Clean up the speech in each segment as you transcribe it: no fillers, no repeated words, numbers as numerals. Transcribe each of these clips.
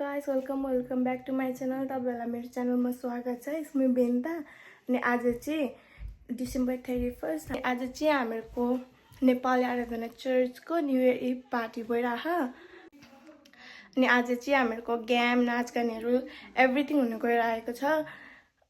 Guys welcome back to my channel. तपाईहरुलाई मेरो च्यानलमा स्वागत छ। इसमै बेन्ता अनि आज चाहिँ डिसेम्बर 31 आज चाहिँ हामीहरुको नेपाली आराधना चर्चको न्यू इयर इभ पार्टी भइराछ अनि आज चाहिँ हामीहरुको गेम नाचगानहरु एभ्रीथिङ हुन गइरहेको छ।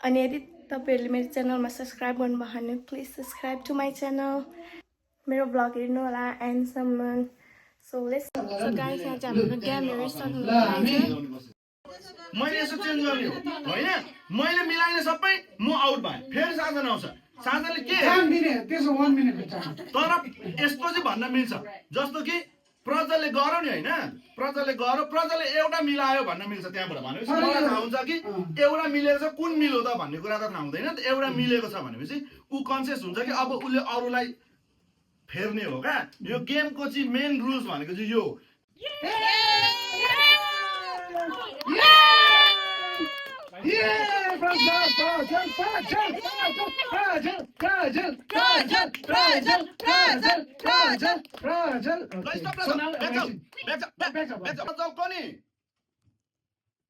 अनि यदि तपाईहरुले मेरो च्यानलमा सब्स्क्राइब गर्नुभयो भने please subscribe to my channel. मेरो भ्लग हेर्नु होला एन्डसम्म। So guys, यहाँ चाहिँ हाम्रो गेमहरु स्टार्ट हुन लाग्यो। मैले यसो चेन्ज गर्ने हो हैन, मैले मिलाइने सबै म आउट भए फेरि साजन आउँछ। साजनले के टाइम दिने त्यसो 1 मिनेटको टाइम। तर यस्तो चाहिँ भन्न मिल्छ जस्तो कि प्रजाले गर्यो नि हैन, प्रजाले गर्यो, प्रजाले एउटा मिलायो भन्न मिल्छ। त्यहाँबाट भनेपछि मलाई थाहा हुन्छ कि एउटा मिलेको छ, कुन मिल्यो त भन्ने कुरा त थाहा हुँदैन। एउटा मिलेको छ भनेपछि उ कन्सियस हुन्छ कि अब उले अरूलाई फेर्ने हो का। यो गेमको चाहिँ मेन रुल्स भनेको चाहिँ यो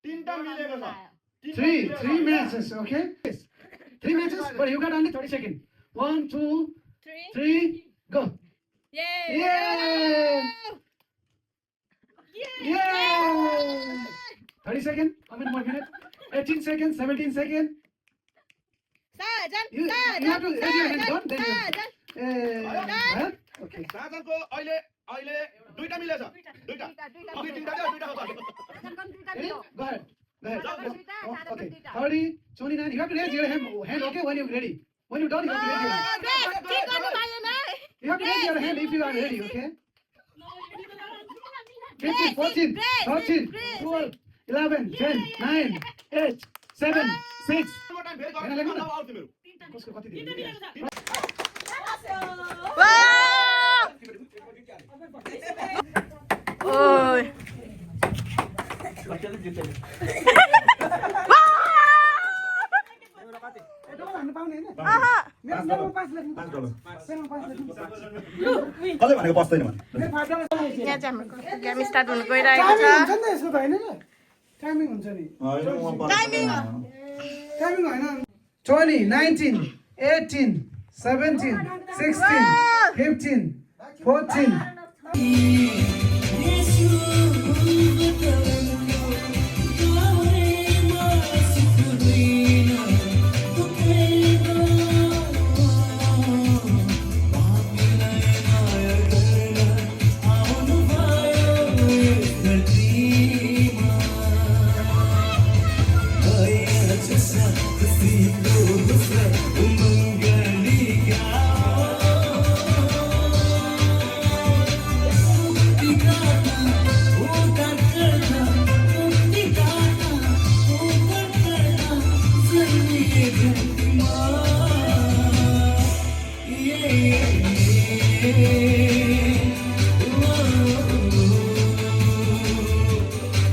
तीनटा मिलेको छ। 3 matches, okay? 3 matches, but you got only 30 seconds. 1, 2, 3, go. Yay! Yay! Yay! 30 seconds, how many more minutes? 18 seconds, 17 seconds. You have to raise your hand, don't then okay. साजनको अहिले अहिले दुईटा मिलेछ, दुईटा अघि तीनटा थियो, दुईटा हो त। Go ahead. Okay. 30, 29. You have to raise your hand, okay, when you're ready. When you're done, you have to raise your hand. You have to raise your hand if you are ready, okay? 15, 14, 13, 12, 11, 10, 9, 8, 7, 6. कसको कति दिनु? ओइ कसले भनेको बस्दैन भने यहाँ चाहिँ हाम्रो गेम स्टार्ट हुन गइरहेको छ। यसको त हैन टाइमिङ हुन्छ नि टाइमिङ हैन 20 19 18 17 16 15 14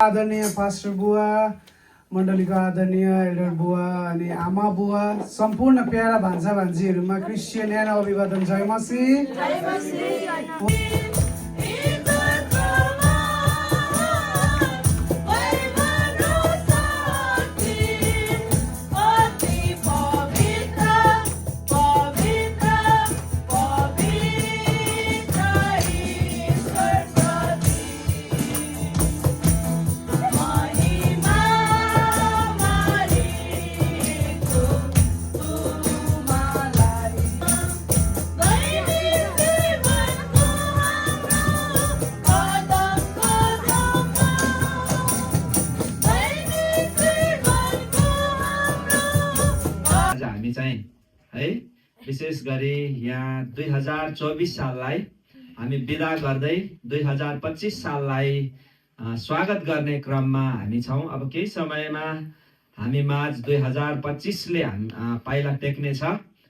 आदरणीय पास्टर बुवा, मण्डलीको आदरणीय एल्डर बुवा अनि आमा बुवा, सम्पूर्ण प्यारा भान्सा भान्जीहरूमा क्रिस्चियन याना अभिवादन। जय मसीह। विशेष गरी यहाँ 2024 साललाई हामी बिदा गर्दै 2025 साललाई स्वागत गर्ने क्रममा हामी छौँ। अब केही समयमा हामी माझ 2025ले पाइला टेक्ने छ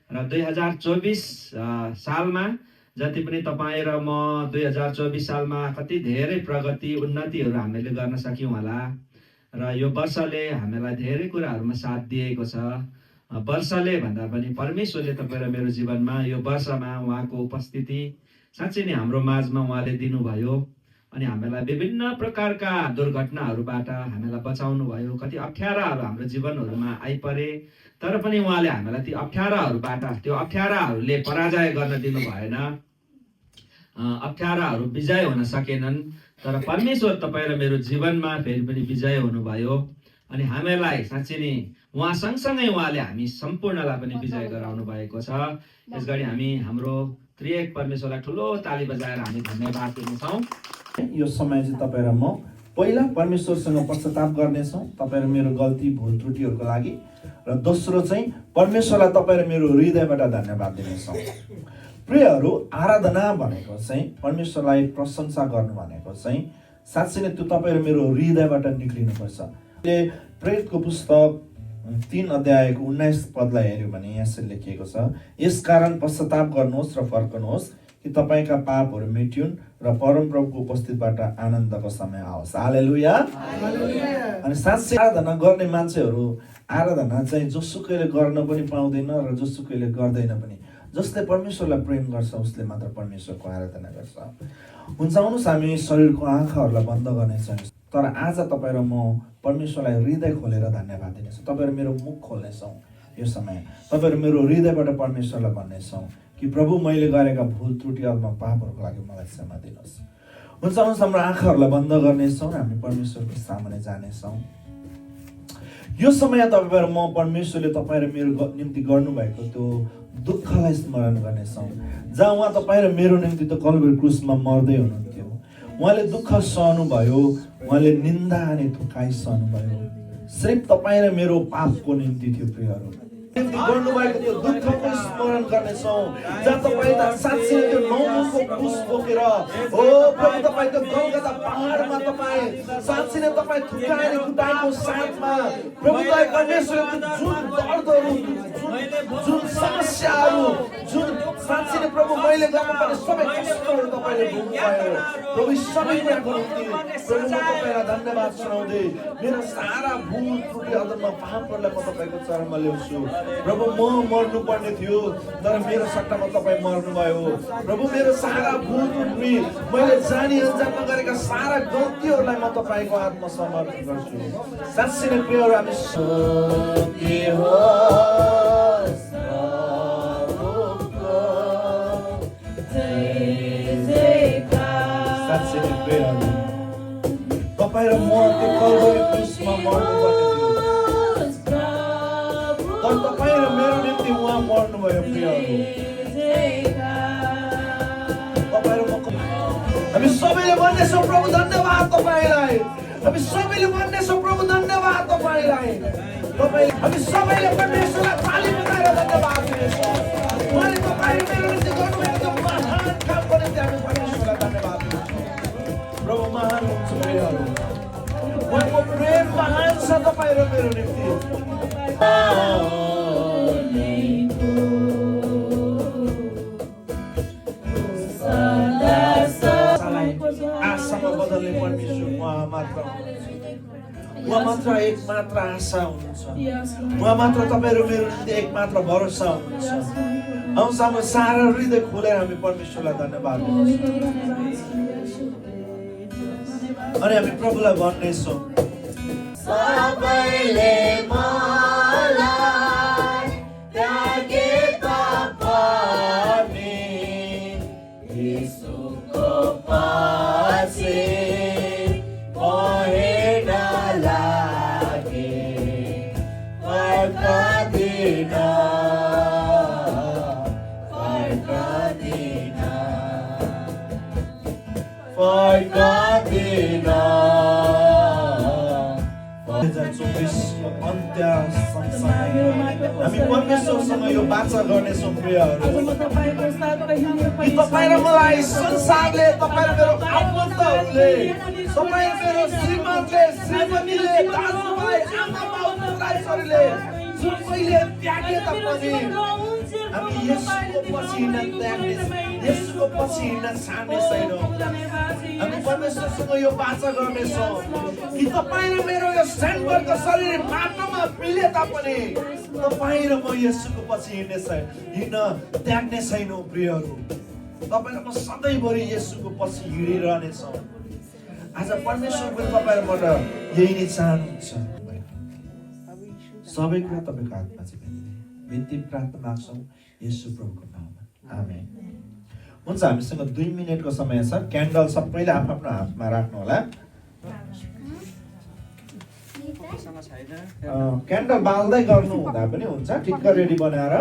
र 2024 सालमा जति पनि तपाईँ र म 2024 सालमा कति धेरै प्रगति उन्नतिहरू हामीले गर्न सक्यौँ होला र यो वर्षले हामीलाई धेरै कुराहरूमा साथ दिएको छ। वर्षले भन्दा पनि परमेश्वरले तपाईँ र मेरो जीवनमा यो वर्षमा उहाँको उपस्थिति साँच्चै नै हाम्रो माझमा उहाँले दिनुभयो अनि हामीलाई विभिन्न प्रकारका दुर्घटनाहरूबाट हामीलाई बचाउनु भयो। कति अप्ठ्याराहरू हाम्रो जीवनहरूमा आइपरे, तर पनि उहाँले हामीलाई ती अप्ठ्याराहरूबाट, त्यो अप्ठ्याराहरूले पराजय गर्न दिनु भएन, अप्ठ्याराहरू विजय हुन सकेनन्। तर परमेश्वर तपाईँ र मेरो जीवनमा फेरि पनि विजय हुनुभयो। अनि हामीलाई साँच्चै नै उहाँ सँगसँगै उहाँले हामी सम्पूर्णलाई पनि विजय गराउनु भएको छ। यसगरी हामी हाम्रो त्रिएक परमेश्वरलाई ठुलो ताली बजाएर हामी धन्यवाद दिनेछौँ। यो समय चाहिँ तपाईँ र म पहिला परमेश्वरसँग पश्चाताप गर्नेछौँ तपाईँ र मेरो गल्ती भुल त्रुटिहरूको लागि, र दोस्रो चाहिँ परमेश्वरलाई तपाईँ र मेरो हृदयबाट धन्यवाद दिनेछौँ। प्रियहरू, आराधना भनेको चाहिँ परमेश्वरलाई प्रशंसा गर्नु भनेको चाहिँ साँच्चै नै त्यो तपाईँ र मेरो हृदयबाट निक्लिनुपर्छ। प्रेरितको पुस्तक 3 अध्यायको 19 पदलाई हेऱ्यो भने यसरी लेखिएको छ, यसकारण पश्चाताप गर्नुहोस् र फर्कनुहोस् कि तपाईँका पापहरू मेटिउन् र परमप्रभुको उपस्थितिबाट आनन्दको समय आओस्। हालेलुया। अनि साँच्चै आराधना गर्ने मान्छेहरू आराधना चाहिँ जोसुकैले गर्न पनि पाउँदैन र जोसुकैले गर्दैन पनि। जसले परमेश्वरलाई प्रेम गर्छ उसले मात्र परमेश्वरको आराधना गर्छ। हुन्छ, आउनुहोस् हामी शरीरको आँखाहरूलाई बन्द गर्नेछौँ। तर आज तपाईँ र म परमेश्वरलाई हृदय खोलेर धन्यवाद दिनेछौँ। तपाईँ र मेरो मुख खोल्नेछौँ। यो समय तपाईँ र मेरो हृदयबाट परमेश्वरलाई भन्नेछौँ कि प्रभु, मैले गरेका भुल त्रुटि अथवा पापहरूको लागि मलाई क्षमा दिनुहोस्। हुन्छ, आउनुहोस् हाम्रो आँखाहरूलाई बन्द गर्नेछौँ र हामी परमेश्वरको सामने जानेछौँ। यो समय तपाईँ र म परमेश्वरले तपाईँ र मेरो निम्ति गर्नुभएको त्यो दुःखलाई स्मरण गर्नेछौँ, जहाँ उहाँ तपाईँ र मेरो निम्ति त कल्भरी क्रुसमा मर्दै हुनुहुन्थ्यो। उहाँले दुःख सहनुभयो, उहाँले निन्दा अनि थुकाइ सहनुभयो। सिर्फ तपाईँ र मेरो पापको निम्ति थियो। प्रियहरू, गर्नुभएको त्यो दुःखको स्मरण गर्नेछौँ, जहाँ तपाईँ साँच्चै त्यो 9 मुखको क्रुस बोकेर, ओ प्रभु, तपाईँ त्यो गलगथा पहाडमा तपाईँ साँच्चै नै तपाईँ थुकाएर कुटाएको साथमा प्रभु तपाईँ परमेश्वरको जुन दर्दहरू, जुन समस्याहरू, जुन साँच्चै नै प्रभु मैले गर्नुपर्ने सबै कष्टहरू तपाईँले भोग्नुभयो। प्रभु, सबै कुराको निम्ति प्रभु म तपाईँलाई धन्यवाद सुनाउँदै मेरो सारा भुल त्रुटि अदम्म पापहरूलाई म तपाईँको चरणमा ल्याउँछु। प्रभु, म मर्नुपर्ने थियो तर मेरो सट्टामा तपाईँ मर्नुभयो। प्रभु, मेरो सारा भुल त्रुटि, मैले जानी अनजानमा गरेका सारा गल्तीहरूलाई म तपाईँको हातमा समर्पण गर्छु। साँच्चै नै प्रियहरू, हामी साँच्चै नै प्रियहरू, तपाईँ र म त्यो कल्भरी क्रुसमा मर्नुपर्ने थियो, तर तपाईँ र मेरो निम्ति उहाँ मर्नुभयो। प्रियहरू, तपाईँ र म हामी सबैले भन्नेछौँ प्रभु धन्यवाद तपाईँलाई। हामी सबैले भन्नेछौँ प्रभु धन्यवाद तपाईँलाई। हामी सबैले परमेश्वरलाई ताली बजाएर धन्यवाद दिनेछौँ। उहाँले तपाईँ र मेरो निम्ति गर्नुभएको त्यो महान कामको निम्ति हामी परमेश्वरलाई धन्यवाद दिन्छौँ। प्रभु महान हुनुहुन्छ। प्रियहरू, उहाँको प्रेम महान छ तपाईँ र मेरो निम्ति। आशामा बदल्ने परमेश्वर उहाँ मात्र हुनुहुन्छ। उहाँ मात्र एक मात्र आशा हुनुहुन्छ। उहाँ मात्र तपाईँ र मेरो निम्ति एक मात्र भरोसा हुनुहुन्छ। आउँछ, हाम्रो सारा हृदय खोलेर हामी परमेश्वरलाई धन्यवाद दिन्छौँ अनि हामी प्रभुलाई भन्नेछौँ, सबैले मलाई त्यागे तापनि येशूको पछि पहिन लागे फर्कदिन हामी परमेश्वरसँग यो बाचा गर्नेछौँ। प्रियहरू, कि तपाईँ र मलाई संसारले, तपाईँ र मेरो आफन्तहरूले, तपाईँ र मेरो श्रीमतीले, श्रीमतीले, दाजुभाइ, आमा बाउ, छोराछोरीले जुन कहिले त्यागे तापनि हामी येशूको पछि हिँड्न त्याग्नेछौँ, येशूको पछि हिँड्न छाड्ने छैनौँ। हामी परमेश्वरसँग यो बाचा गर्नेछौँ कि तपाईँ र मेरो यो सेन्टरको शरीर माटोमा मिले तापनि तपाईँ र म येशूको पछि हिँड्न त्याग्ने छैनौँ। प्रियहरू, तपाईँ र म सधैँभरि येशूको पछि हिँडिरहनेछौँ। आज परमेश्वर पनि तपाईँहरूबाट यही नै चाहनुहुन्छ। सबै कुरा तपाईँको हातमा छ। बिन्ती प्रार्थना माग्छौँ येशू प्रभुको नाममा, आमेन। हुन्छ, हामीसँग 2 मिनेटको समय छ। क्यान्डल सबैले आफ्नो हातमा राख्नु होला। क्यान्डल बाल्दै गर्नु हुँदा पनि हुन्छ, ठिक्क रेडी बनाएर।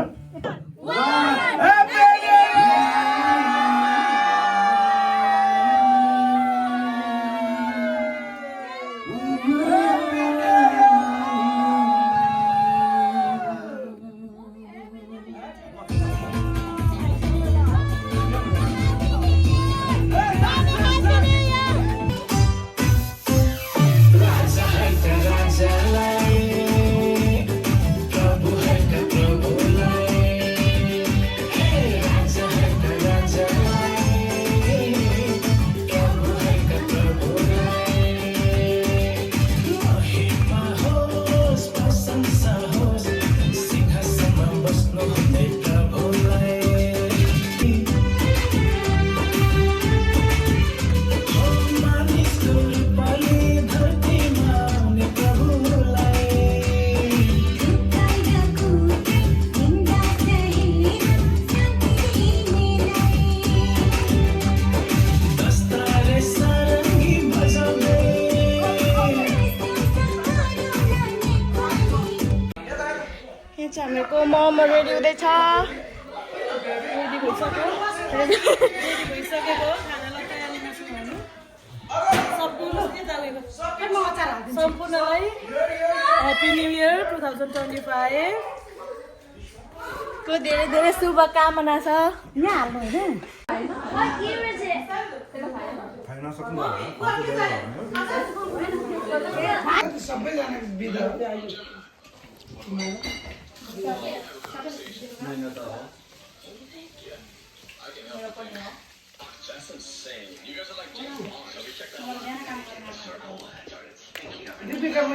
हामीहरूको मोमो रेडी हुँदैछ। सम्पूर्णलाई ह्याप्पी न्यू इयर 2025 को धेरै धेरै शुभकामना छ। यहाँ हाल्नु होइन Did you become